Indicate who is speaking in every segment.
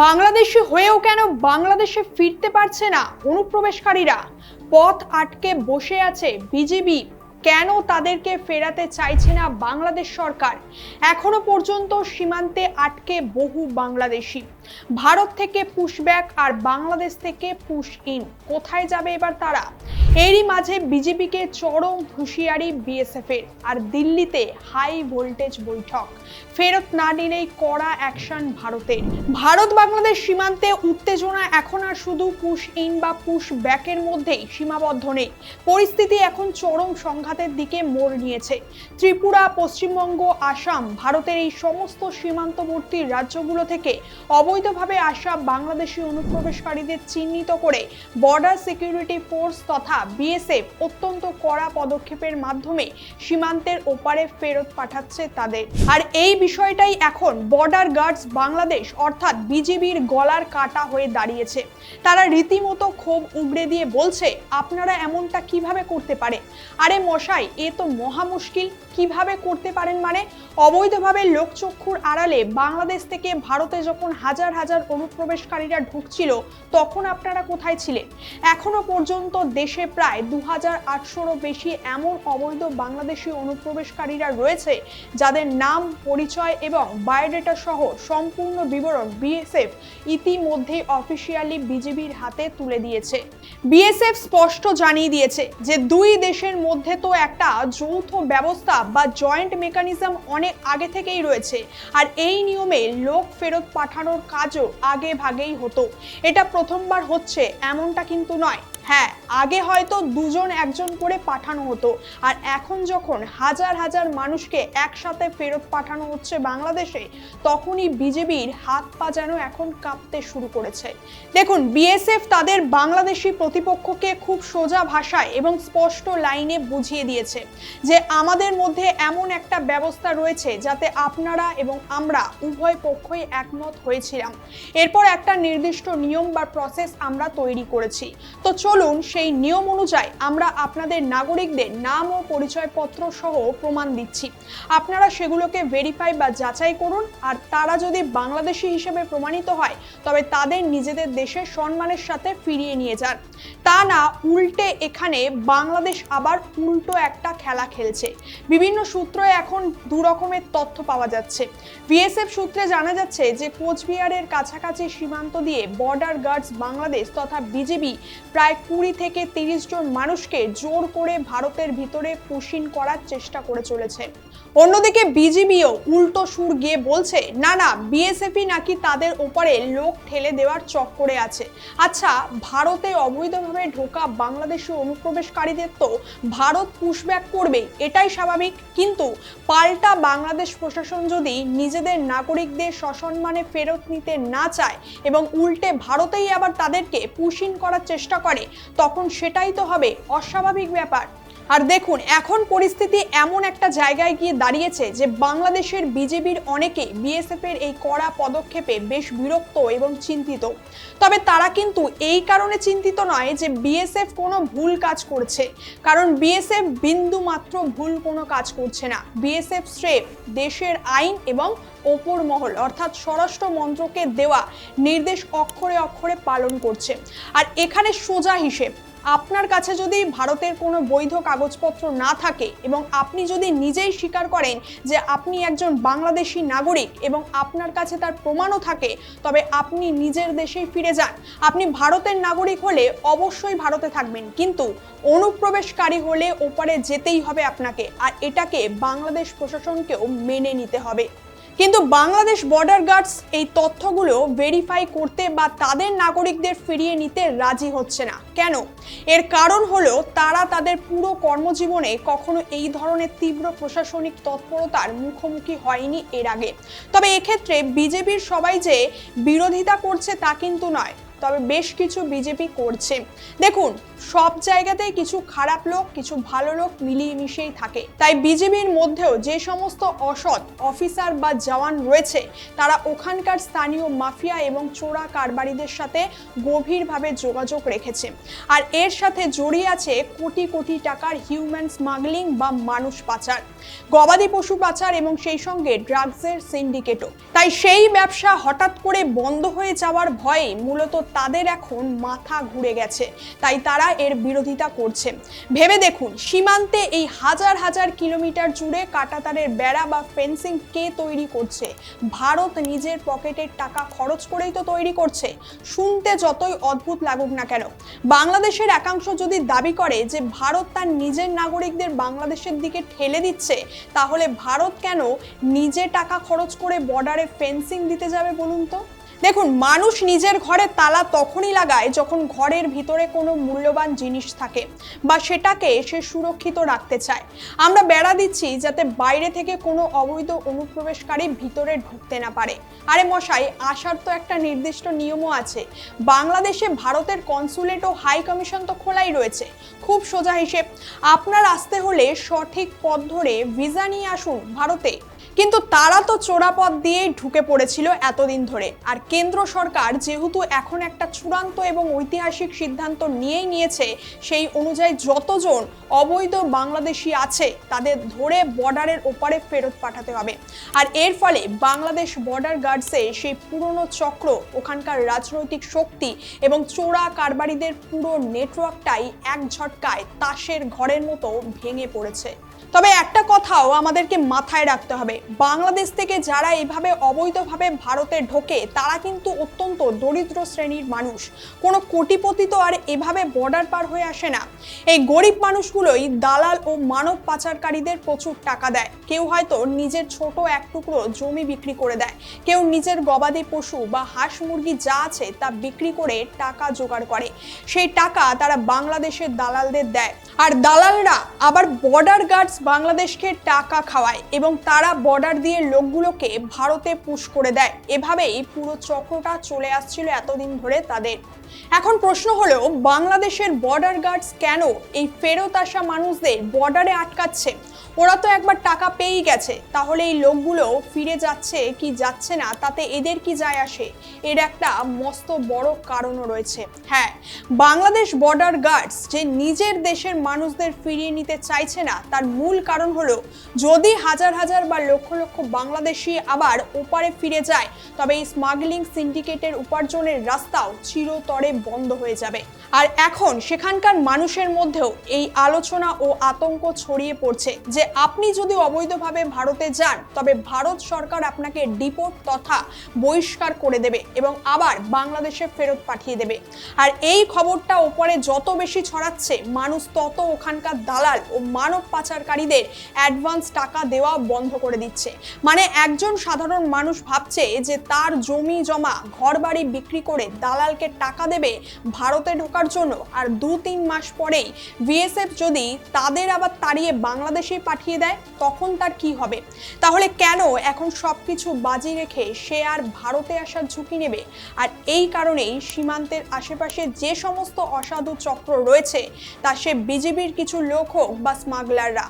Speaker 1: বাংলাদেশি হয়েও কেন বাংলাদেশে ফিরতে পারছে না অনুপ্রবেশকারীরা? পথ আটকে বসে আছে বিজিবি, কেন তাদেরকে ফেরাতে চাইছে না বাংলাদেশ সরকার? এখনো পর্যন্ত সীমান্তে আটকে বহু বাংলাদেশি। ভারত থেকে পুশব্যাক আর বাংলাদেশ থেকে পুশ ইন। কোথায় যাবে এবার তারা? এরই মাঝে বিজেপিকে চরম হুঁশিয়ারি বিএসএফ এর, আর দিল্লিতে হাই ভোল্টেজ বৈঠক। ফেরত না নিলেই কড়া অ্যাকশন ভারতের। ভারত বাংলাদেশ সীমান্তে উত্তেজনা এখন আর শুধু পুশ ইন বা পুশ ব্যাকের মধ্যেই সীমাবদ্ধ নেই। পরিস্থিতি এখন চরম সংঘাতের দিকে মোড় নিয়েছে। ত্রিপুরা, পশ্চিমবঙ্গ, আসাম, ভারতের এই সমস্ত সীমান্তবর্তী রাজ্যগুলো থেকে অবৈধভাবে আসা বাংলাদেশি অনুপ্রবেশকারীদের চিহ্নিত করে বর্ডার সিকিউরিটি ফোর্স তথা বিএসএফ অত্যন্ত কড়া পদক্ষেপের মাধ্যমে সীমান্তের ওপারে ফেরত পাঠাচ্ছে তাদের। আর এই বিষয়টাই এখন বর্ডার গার্ডস বাংলাদেশ অর্থাৎ বিজিবির গলার কাটা হয়ে দাঁড়িয়েছে। তারা রীতিমতো ক্ষোভ উগড়ে দিয়ে বলছে, আপনারা এমনটা কিভাবে করতে পারে? আরে মশাই, এ তো মহা মুশকিল। কিভাবে করতে পারেন মানে? অবৈধভাবে লোকচক্ষুর আড়ালে বাংলাদেশ থেকে ভারতে যখন হাজার হাজার অনুপ্রবেশকারীরা ঢুকছিল, তখন আপনারা কোথায় ছিলেন? এখনো পর্যন্ত দেশে প্রায় 2800-রও বেশি এমন অবৈধ বাংলাদেশি অনুপ্রবেশকারীরা রয়েছে যাদের নাম, পরিচয় এবং বায়োডেটা সহ সম্পূর্ণ বিবরণ বিএসএফ ইতিমধ্যেই অফিসিয়ালি বিজিবির হাতে তুলে দিয়েছে। বিএসএফ স্পষ্ট জানিয়ে দিয়েছে যে দুই দেশের মধ্যে তো একটা যৌথ ব্যবস্থা বা জয়েন্ট মেকানিজম অনেক আগে থেকেই রয়েছে, আর এই নিয়মে লোক ফেরত পাঠানোর কাজও আগে ভাগেই হতো। এটা প্রথমবার হচ্ছে এমনটা কিন্তু নয়। হ্যাঁ, আগে হয়তো দুজন একজন করে পাঠানো হতো, আর এখন যখন হাজার হাজার মানুষকে একসাথে ফেরত পাঠানো হচ্ছে বাংলাদেশে, তখনই বিজেপির হাত পা যেন এখন কাঁপতে শুরু করেছে। দেখুন, বিএসএফ তাদের বাংলাদেশি প্রতিপক্ষকে খুব সোজা ভাষায় এবং স্পষ্ট লাইনে বুঝিয়ে দিয়েছে যে আমাদের মধ্যে এমন একটা ব্যবস্থা রয়েছে যাতে আপনারা এবং আমরা উভয় পক্ষই একমত হয়েছিলাম। এরপর একটা নির্দিষ্ট নিয়ম বা প্রসেস আমরা তৈরি করেছি। তো চলুন সেই নিয়ম অনুযায়ী আমরা আপনাদের নাগরিকদের নাম ও পরিচয়পত্র সহ প্রমাণ দিচ্ছি। আপনারা সেগুলোকে ভেরিফাই বা যাচাই করুন, আর তারা যদি বাংলাদেশি হিসেবে প্রমাণিত হয় তবে তাদের নিজেদের দেশে সম্মানের সাথে ফিরিয়ে নিয়ে যান। তা না উল্টে এখানে বাংলাদেশ আবার উল্টো একটা খেলা খেলছে। বিভিন্ন সূত্রে এখন দু রকমের তথ্য পাওয়া যাচ্ছে। বিএসএফ সূত্রে জানা যাচ্ছে যে কোচবিহারের কাছাকাছি সীমান্ত দিয়ে বর্ডার গার্ডস বাংলাদেশ তথা বিজিবি প্রায় 20 থেকে 30 জন মানুষকে জোর করে ভারতের ভিতরে পুশিন করার চেষ্টা করে চলেছে। অন্যদিকে বিজিবিও উল্টো সুর গিয়ে বলছে, না না, বিএসএফই নাকি তাদের ওপরে লোক ঠেলে দেওয়ার চক্করে আছে। আচ্ছা, ভারতে অবৈধভাবে ঢোকা বাংলাদেশি অনুপ্রবেশকারীদের তো ভারত পুশব্যাক করবে, এটাই স্বাভাবিক। কিন্তু পাল্টা বাংলাদেশ প্রশাসন যদি নিজেদের নাগরিকদের সসম্মানে ফেরত নিতে না চায় এবং উল্টে ভারতেই আবার তাদেরকে পুশিন করার চেষ্টা করে, তখন সেটাই তো হবে অস্বাভাবিক ব্যাপার। আর দেখুন, এখন পরিস্থিতি এমন একটা জায়গায় গিয়ে দাঁড়িয়েছে যে বাংলাদেশের বিজেপির অনেকেই বিএসএফ এর এই কড়া পদক্ষেপে বেশ বিরক্ত এবং চিন্তিত। তবে তারা কিন্তু এই কারণে চিন্তিত নয় যে বিএসএফ কোনো ভুল কাজ করছে, কারণ বিএসএফ বিন্দু মাত্র ভুল কোনো কাজ করছে না। বিএসএফ স্রেফ দেশের আইন এবং ওপর মহল অর্থাৎ স্বরাষ্ট্র মন্ত্রকের দেওয়া নির্দেশ অক্ষরে অক্ষরে পালন করছে। আর এখানে সোজা হিসেব, আপনার কাছে যদি ভারতের কোনো বৈধ কাগজপত্র না থাকে এবং আপনি যদি নিজেই স্বীকার করেন যে আপনি একজন বাংলাদেশি নাগরিক এবং আপনার কাছে তার প্রমাণও থাকে, তবে আপনি নিজের দেশেই ফিরে যান। আপনি ভারতের নাগরিক হলে অবশ্যই ভারতে থাকবেন, কিন্তু অনুপ্রবেশকারী হলে ওপারে যেতেই হবে আপনাকে, আর এটাকে বাংলাদেশ প্রশাসনকেও মেনে নিতে হবে। কিন্তু বাংলাদেশ বর্ডার গার্ডস এই তথ্যগুলো ভেরিফাই করতে বা তাদের নাগরিকদের ফিরিয়ে নিতে রাজি হচ্ছে না। কেন? এর কারণ হলো তারা তাদের পুরো কর্মজীবনে কখনো এই ধরনের তীব্র প্রশাসনিক তৎপরতার মুখোমুখি হয়নি এর আগে। তবে এক্ষেত্রে বিজেপির সবাই যে বিরোধিতা করছে তা কিন্তু নয়। তবে বেশ কিছু বিজেপি করছে। দেখুন, সব জায়গাতেই কিছু খারাপ লোক, কিছু ভালো লোক মিলিয়ে মিশিয়েই থাকে। তাই বিজেপির মধ্যেও যে সমস্ত অসৎ অফিসার বা জওয়ান রয়েছে, তারা ওখানকার স্থানীয় মাফিয়া এবং চোরা কারবারিদের সাথে গভীরভাবে যোগাযোগ রেখেছে। আর এর সাথে জড়িয়ে আছে কোটি কোটি টাকার হিউম্যান স্মাগলিং বা মানুষ পাচার, গবাদি পশু পাচার এবং সেই সঙ্গে ড্রাগসের সিন্ডিকেটও। তাই সেই ব্যবসা হঠাৎ করে বন্ধ হয়ে যাওয়ার ভয়ে মূলত তাদের এখন মাথা ঘুরে গেছে। তাই তারা এর বিরোধিতা করছে। ভেবে দেখুন, সীমান্তে এই হাজার হাজার কিলোমিটার জুড়ে কাঁটাতারের বেড়া বা ফেন্সিং কে তৈরি করছে? ভারত নিজের পকেটের টাকা খরচ করেই তো তৈরি করছে। শুনতে যতই অদ্ভুত লাগুক না কেন, বাংলাদেশের একাংশ যদি দাবি করে যে ভারত তার নিজের নাগরিকদের বাংলাদেশের দিকে ঠেলে দিচ্ছে, তাহলে ভারত কেন নিজে টাকা খরচ করে বর্ডারে ফেন্সিং দিতে যাবে বলুন তো? দেখুন, মানুষ নিজের ঘরে তালা তখনই লাগায় যখন ঘরের ভিতরে কোনো মূল্যবান জিনিস থাকে বা সেটাকে সে সুরক্ষিত রাখতে চায়। আমরা বেড়া দিচ্ছি যাতে বাইরে থেকে কোনো অবৈধ অনুপ্রবেশকারী ভিতরে ঢুকতে না পারে। আরে মশাই, আসার তো একটা নির্দিষ্ট নিয়মও আছে। বাংলাদেশে ভারতের কনসুলেট ও হাই কমিশন তো খোলাই রয়েছে। খুব সোজা হিসেব, আপনার আসতে হলে সঠিক পথ ধরে ভিসা নিয়ে আসুন ভারতে। কিন্তু তারা তো চোরাপথ দিয়েই ঢুকে পড়েছিল এতদিন ধরে। আর কেন্দ্র সরকার যেহেতু এখন একটা চূড়ান্ত এবং ঐতিহাসিক সিদ্ধান্ত নিয়েছে, সেই অনুযায়ী যতজন অবৈধ বাংলাদেশি আছে তাদের ধরে বর্ডারের ওপারে ফেরত পাঠাতে হবে। আর এর ফলে বাংলাদেশ বর্ডার গার্ডসে সেই পুরনো চক্র, ওখানকার রাজনৈতিক শক্তি এবং চোরা কারবারিদের পুরো নেটওয়ার্কটাই এক ঝটকায় তাসের ঘরের মতো ভেঙে পড়েছে। তবে একটা কথাও আমাদেরকে মাথায় রাখতে হবে, বাংলাদেশ থেকে যারা এইভাবে অবৈধভাবে ভারতে ঢোকে তারা কিন্তু অত্যন্ত দরিদ্র শ্রেণীর মানুষ। কোনো কোটিপতি তো আর এভাবে বর্ডার পার হয়ে আসে না। এই গরিব মানুষগুলোই দালাল ও মানব পাচারকারীদের প্রচুর টাকা দেয়। কেউ হয়তো নিজের ছোট এক টুকরো জমি বিক্রি করে দেয়, কেউ নিজের গবাদি পশু বা হাঁস মুরগি যা আছে তা বিক্রি করে টাকা জোগাড় করে। সেই টাকা তারা বাংলাদেশের দালালদের দেয়, আর দালালরা আবার বর্ডার গার্ডস বাংলাদেশকে টাকা খাওয়ায় এবং তারা বর্ডার দিয়ে লোকগুলোকে ভারতে পুশ করে দেয়। এভাবেই পুরো চক্রটা চলে আসছিল এতদিন ধরে তাদের। এখন প্রশ্ন হলো, বাংলাদেশের বর্ডার গার্ডস কেন এই ফেরত আসা মানুষদের বর্ডারে আটকাচ্ছে? ওরা তো একবার টাকা পেয়েই গেছে, তাহলে এই লোকগুলো ফিরে যাচ্ছে কি যাচ্ছে না তাতে এদের কি যায় আসে? এর একটা মস্ত বড় কারণও রয়েছে। হ্যাঁ, বাংলাদেশ বর্ডার গার্ডস যে নিজের দেশের মানুষদের ফিরিয়ে নিতে চাইছে না, তার মূল কারণ হলো, যদি হাজার হাজার বা লক্ষ লক্ষ বাংলাদেশি আবার ওপারে ফিরে যায়, তবে এই স্মাগলিং সিন্ডিকেটের উপার্জনের রাস্তাও চিরতরে বন্ধ হয়ে যাবে। আর এখন সেখানকার মানুষের মধ্যেও এই আলোচনা ও আতঙ্ক ছড়িয়ে পড়ছে যে আপনি যদি অবৈধভাবে ভারতে যান, তবে ভারত সরকার আপনাকে ডিপোর্ট তথা বহিষ্কার করে দেবে এবং আবার বাংলাদেশে ফেরত পাঠিয়ে দেবে। আর এই খবরটা ওপরে যত বেশি ছড়াচ্ছে, মানুষ তত ওখানকার দালাল ও মানব পাচারকারীদের অ্যাডভান্স টাকা দেওয়া বন্ধ করে দিচ্ছে। মানে একজন সাধারণ মানুষ ভাবছে যে তার জমি জমা ঘরবাড়ি বিক্রি করে দালালকে টাকা দেবে ভারতে ঢোকার জন্য, আর 2-3 মাস পরেই বিএসএফ যদি তাদের আবার তাড়িয়ে বাংলাদেশে পাঠিয়ে দেয়, তখন তার কি হবে? তাহলে কেন এখন সবকিছু বাজি রেখে সে আর ভারতে আসার ঝুঁকি নেবে? আর এই কারণেই সীমান্তের আশেপাশে যে সমস্ত অসাধু চক্র রয়েছে, তা সে বিজেপির কিছু লোক হোক বা স্মাগলাররা,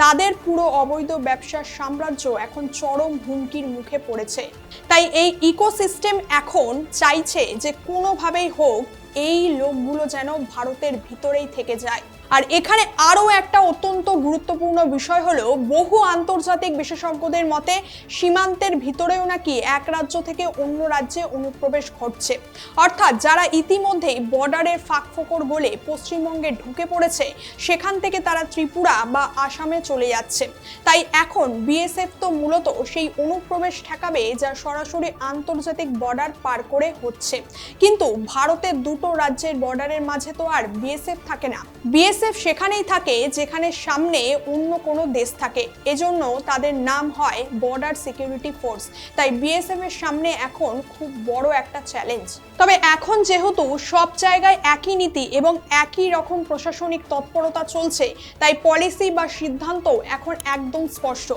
Speaker 1: তাদের পুরো অবৈধ ব্যবসার সাম্রাজ্য এখন চরম হুমকির মুখে পড়েছে। তাই এই ইকোসিস্টেম এখন চাইছে যে কোনোভাবেই হোক এই লোকগুলো যেন ভারতের ভিতরেই থেকে যায়। আর এখানে আরও একটা অত্যন্ত গুরুত্বপূর্ণ বিষয় হলো, বহু আন্তর্জাতিক বিশেষজ্ঞদের মতে সীমান্তের ভিতরেও নাকি এক রাজ্য থেকে অন্য রাজ্যে অনুপ্রবেশ ঘটছে। অর্থাৎ যারা ইতিমধ্যেই বর্ডারের ফাঁকফোকর গলে পশ্চিমবঙ্গে ঢুকে পড়েছে, সেখান থেকে তারা ত্রিপুরা বা আসামে চলে যাচ্ছে। তাই এখন বিএসএফ তো মূলত সেই অনুপ্রবেশ ঠেকাবে যা সরাসরি আন্তর্জাতিক বর্ডার পার করে হচ্ছে। কিন্তু ভারতের দুটো রাজ্যের বর্ডারের মাঝে তো আর বিএসএফ থাকে না। বিএসএফ বিএসএফ সেখানেই থাকে যেখানে সামনে অন্য কোনো দেশ থাকে, এজন্য তাদের নাম হয় বর্ডার সিকিউরিটি ফোর্স। তাই বিএসএফ এর সামনে এখন খুব বড় একটা চ্যালেঞ্জ। তবে এখন যেহেতু সব জায়গায় একই নীতি এবং একই রকম প্রশাসনিক তৎপরতা চলছে, তাই পলিসি বা সিদ্ধান্ত এখন একদম স্পষ্ট।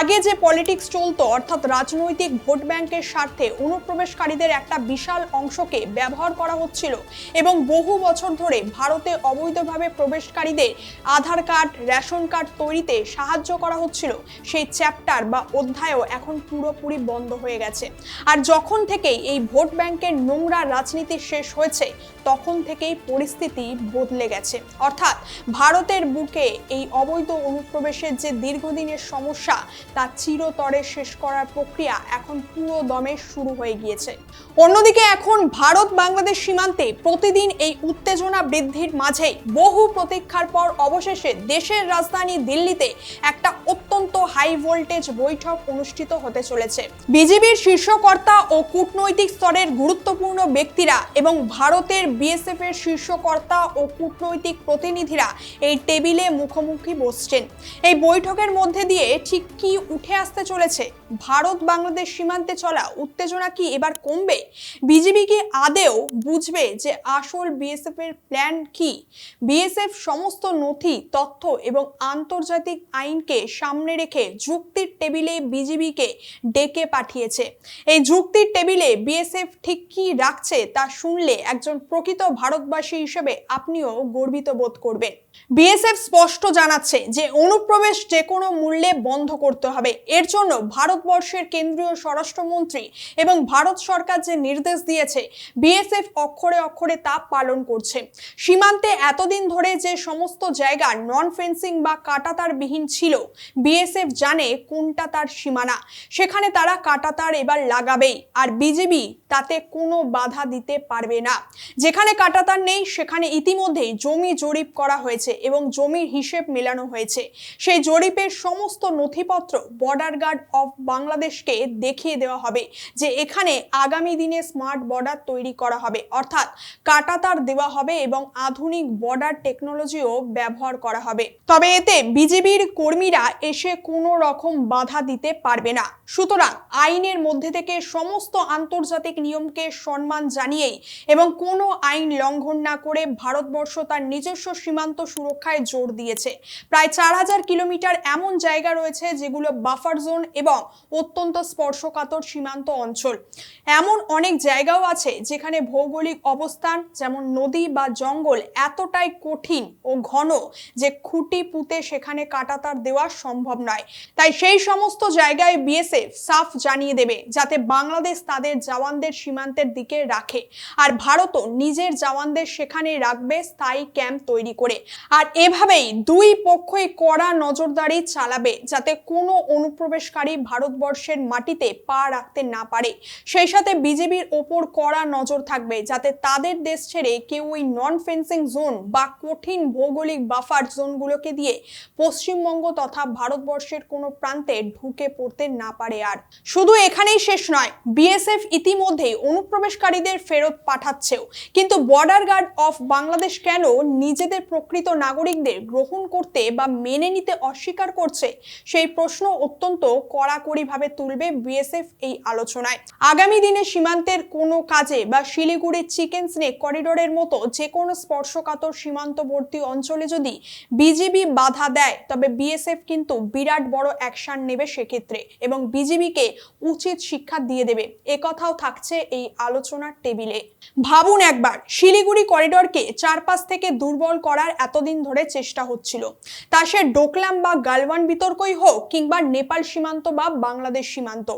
Speaker 1: আগে যে পলিটিক্স চলতো, অর্থাৎ রাজনৈতিক ভোট ব্যাংকের স্বার্থে অনুপ্রবেশকারীদের একটা বিশাল অংশকে ব্যবহার করা হচ্ছিল এবং বহু বছর ধরে ভারতে অবৈধভাবে প্রবেশকারীদের আধার কার্ড, রেশন কার্ড তৈরিতে সাহায্য করা হচ্ছিল, সেই চ্যাপ্টার বা অধ্যায়ও এখন পুরোপুরি বন্ধ হয়ে গেছে। আর যখন থেকেই এই ভোট ব্যাংকের নোংরা রাজনীতি শেষ হয়েছে, তখন থেকেই পরিস্থিতি বদলে গেছে। অর্থাৎ ভারতের বুকে এই অবৈধ অনুপ্রবেশের যে দীর্ঘদিনের সমস্যা, তা চিরতরে শেষ করার প্রক্রিয়া এখন পুরো দমে শুরু হয়ে গিয়েছে। অন্যদিকে এখন ভারত বাংলাদেশ সীমান্তে প্রতিদিন এই উত্তেজনা বৃদ্ধির মাঝেই বহু প্রতীক্ষার পর অবশেষে দেশের রাজধানী দিল্লিতে একটা অত্যন্ত হাই ভোল্টেজ বৈঠক অনুষ্ঠিত হতে চলেছে। বিজেপির শীর্ষকর্তা ও কূটনৈতিক স্তরের গুরুত্বপূর্ণ ব্যক্তিরা এবং ভারতের বিএসএফ এর শীর্ষকর্তা ও কূটনৈতিক প্রতিনিধিরা এই টেবিলে মুখোমুখি বসছেন। এই বৈঠকের মধ্যে দিয়ে ঠিক কি উঠে আসতে চলেছে? ভারত বাংলাদেশ সীমান্তে চলা উত্তেজনা কি এবার কমবে? বিজেপি কি আদেও বুঝবে যে আসল বিএসএফ এর প্ল্যান কি? বিএসএফ সমস্ত নথি, তথ্য এবং আন্তর্জাতিক আইনকে সামনে রেখে যুক্তির টেবিলে বিজেপিকে ডেকে পাঠিয়েছে। এই যুক্তির টেবিলে বিএসএফ ঠিক কি রাখছে তা শুনলে একজন প্রকৃত ভারতবাসী হিসেবে আপনিও গর্বিত বোধ করবেন। বিএসএফ স্পষ্ট জানাচ্ছে যে অনুপ্রবেশ যে কোনো মূল্যে বন্ধ করতে হবে। এর জন্য ভারতবর্ষের কেন্দ্রীয় স্বরাষ্ট্রমন্ত্রী এবং ভারত সরকার যে নির্দেশ দিয়েছে, বিএসএফ অক্ষরে অক্ষরে তা পালন করছে। সীমান্তে এতদিন ধরে যে সমস্ত জায়গা নন ফেন্সিং বা কাঁটাতারবিহীন ছিল, বিএসএফ জানে কোনটা তার সীমানা, সেখানে তারা কাঁটাতার এবার লাগাবেই। আর বিজেপি তাতে কোনো বাধা দিতে পারবে না। যেখানে কাঁটাতার নেই সেখানে ইতিমধ্যেই জমি জরিপ করা হয়েছে এবং জমির হিসেব মেলানো হয়েছে। সেই জরিপের সমস্ত নথিপত্র বর্ডার গার্ড অফ বাংলাদেশকে দেখিয়ে দেওয়া হবে যে এখানে আগামী দিনে স্মার্ট বর্ডার তৈরি করা হবে, অর্থাৎ কাঁটাতার দেওয়া হবে এবং আধুনিক বর্ডার টেকনোলজিও ব্যবহার করা হবে। তবে এতে বিজেপির কর্মীরা এসে কোনো রকম বাধা দিতে পারবে না। সুতরাং আইনের মধ্যে থেকে সমস্ত আন্তর্জাতিক নিয়মকে সম্মান জানিয়েই এবং কোনো আইন লঙ্ঘন না করে ভারতবর্ষ তার নিজস্ব সীমান্ত সুরক্ষায় জোর দিয়েছে। প্রায় 4000 কিলোমিটার এমন জায়গা রয়েছে যেগুলো বাফার জোন এবং অত্যন্ত স্পর্শকাতর সীমান্ত অঞ্চল। এমন অনেক জায়গাও আছে যেখানে ভৌগোলিক অবস্থান, যেমন নদী বা জঙ্গল, এতটাই কঠিন ও ঘন যে খুঁটি পুঁতে সেখানে কাঁটাতার দেওয়া সম্ভব নয়। তাই সেই সমস্ত জায়গায় বিএসএফ সাফ জানিয়ে দেবে যাতে বাংলাদেশ তাদের জওয়ানদের সীমান্তের দিকে রাখে, আর ভারতও নিজের জওয়ানদের সেখানে রাখবে স্থায়ী ক্যাম্প তৈরি করে। আর এভাবেই দুই পক্ষই কড়া নজরদারি চালাবে যাতে কোনো অনুপ্রবেশকারী ভারতবর্ষের মাটিতে পা রাখতে না পারে। সেই সাথে বিজেপির ওপর কড়া নজর থাকবে যাতে তাদের দেশ ছেড়ে কেউ ওই নন ফেন্সিং জোন বা কঠিন ভৌগোলিক বাফার জোনগুলোকে দিয়ে পশ্চিমবঙ্গ তথা ভারতবর্ষের কোনো প্রান্তে ঢুকে পড়তে না পারে। আর শুধু এখানেই শেষ নয়, বিএসএফ ইতিমধ্যেই অনুপ্রবেশকারীদের ফেরত পাঠাচ্ছেও। কিন্তু বর্ডার গার্ড অফ বাংলাদেশ কেন নিজেদের প্রকৃত নাগরিকদের গ্রহণ করতে বা মেনে নিতে অস্বীকার করছে, সেই প্রশ্ন অত্যন্ত কড়াকড়িভাবে তুলবে বিএসএফ এই আলোচনায়। আগামী দিনে সীমান্তের কোনো কাজে বা শিলিগুড়ির চিকেন স্নেক করিডোরের মতো যে কোনো স্পর্শকাতর সীমান্তবর্তী অঞ্চলে যদি বিজেপি বাধা দেয়, তবে বিএসএফ কিন্তু বিরাট বড় অ্যাকশন নেবে সেক্ষেত্রে এবং বিজেপিকে উচিত শিক্ষা দিয়ে দেবে। একথাও থাকছে এই আলোচনার টেবিলে। ভাবুন একবার, শিলিগুড়ি করিডোরকে চারপাশ থেকে দুর্বল করার এতদিন ধরে চেষ্টা হচ্ছিল, তা সে ডোকলাম বা গালওয়ান বিতর্কই হোক কিংবা নেপাল সীমান্ত বা বাংলাদেশ সীমান্ত,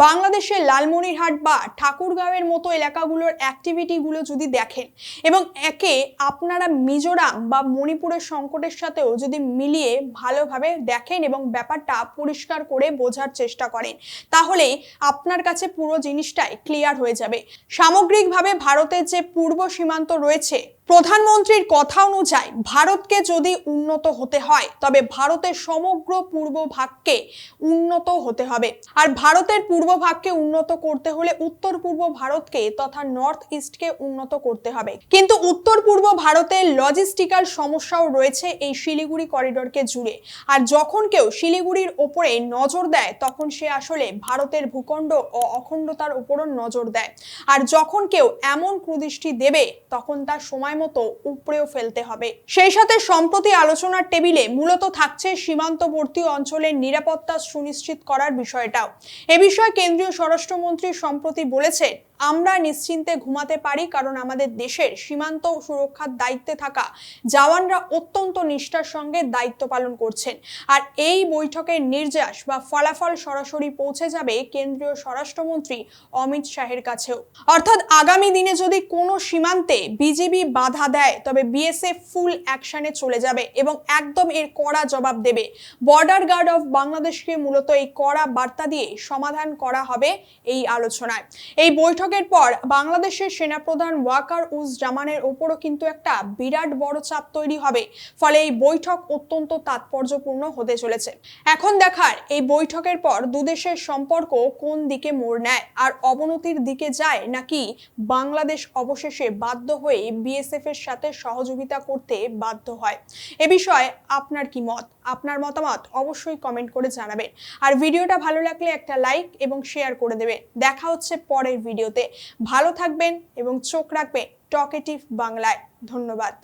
Speaker 1: বাংলাদেশের লালমনিরহাট বা ঠাকুরগাঁওয়ের মতো এলাকাগুলোর অ্যাক্টিভিটিগুলো যদি দেখেন এবং একে আপনারা মিজোরাম বা মণিপুরের সংকটের সাথেও যদি মিলিয়ে ভালোভাবে দেখেন এবং ব্যাপারটা পরিষ্কার করে বোঝার চেষ্টা করেন, তাহলে আপনার কাছে পুরো জিনিসটাই ক্লিয়ার হয়ে যাবে। সামগ্রিকভাবে ভারতের যে পূর্ব সীমান্ত রয়েছে প্রধানমন্ত্রীর কথা অনুযায়ী ভারতকে যদি উন্নত হতে হয় তবে ভারতের সমগ্র পূর্ব ভাগকে উন্নত হতে হবে। আর ভারতের পূর্ব ভাগকে উন্নত করতে হলে উত্তর পূর্ব ভারতকে তথা নর্থ ইস্টকে উন্নত করতে হবে। কিন্তু উত্তর পূর্ব ভারতের লজিস্টিক্যাল সমস্যাও রয়েছে এই শিলিগুড়ি করিডোরকে জুড়ে। আর যখন কেউ শিলিগুড়ির ওপরে নজর দেয় তখন সে আসলে ভারতের ভূখণ্ড ও অখণ্ডতার উপরও নজর দেয়। আর যখন কেউ এমন কুদৃষ্টি দেবে তখন তার সময় মতো উপড়েও ফেলতে হবে। সেই সাথে সম্প্রতি আলোচনার টেবিলে মূলত থাকছে সীমান্তবর্তী অঞ্চলের নিরাপত্তা সুনিশ্চিত করার বিষয়টাও। এ বিষয়ে কেন্দ্রীয় স্বরাষ্ট্রমন্ত্রী সম্প্রতি বলেছেন, আমরা নিশ্চিন্তে ঘুমাতে পারি কারণ আমাদের দেশের সীমান্ত সুরক্ষার দায়িত্বে থাকা জওয়ানরা অত্যন্ত নিষ্ঠার সঙ্গে দায়িত্ব পালন করছেন। আর এই বৈঠকের নির্যাস বা ফলাফল সরাসরি পৌঁছে যাবে কেন্দ্রীয় স্বরাষ্ট্রমন্ত্রী অমিত শাহের কাছেও। অর্থাৎ আগামী দিনে যদি কোনো সীমান্তে বিজিবি বাধা দেয় তবে বিএসএফ ফুল অ্যাকশনে চলে যাবে এবং একদম এর কড়া জবাব দেবে। বর্ডার গার্ড অফ বাংলাদেশকে মূলত এই কড়া বার্তা দিয়ে সমাধান করা হবে এই আলোচনায়। এই বৈঠকের পর বাংলাদেশের সেনাপ্রধান ওয়াকার উজ্জামানের ওপরও কিন্তু একটা বিরাট বড় চাপ তৈরি হবে। ফলে এই বৈঠক অত্যন্ত তাৎপর্যপূর্ণ হতে চলেছে। এখন দেখার এই বৈঠকের পর দুদেশের সম্পর্ক কোন দিকে মোড় নেয়, আর অবনতির দিকে যায় নাকি বাংলাদেশ অবশেষে বাধ্য হয়ে বিএসএফ এর সাথে সহযোগিতা করতে বাধ্য হয়। এ বিষয়ে আপনার কি মত? আপনার মতামত অবশ্যই কমেন্ট করে জানাবেন। আর ভিডিওটা ভালো লাগলে একটা লাইক এবং শেয়ার করে দেবেন। দেখা হচ্ছে পরের ভিডিওতে। ভালো থাকবেন এবং চোখ রাখবেন টকেটিভ বাংলায়। ধন্যবাদ।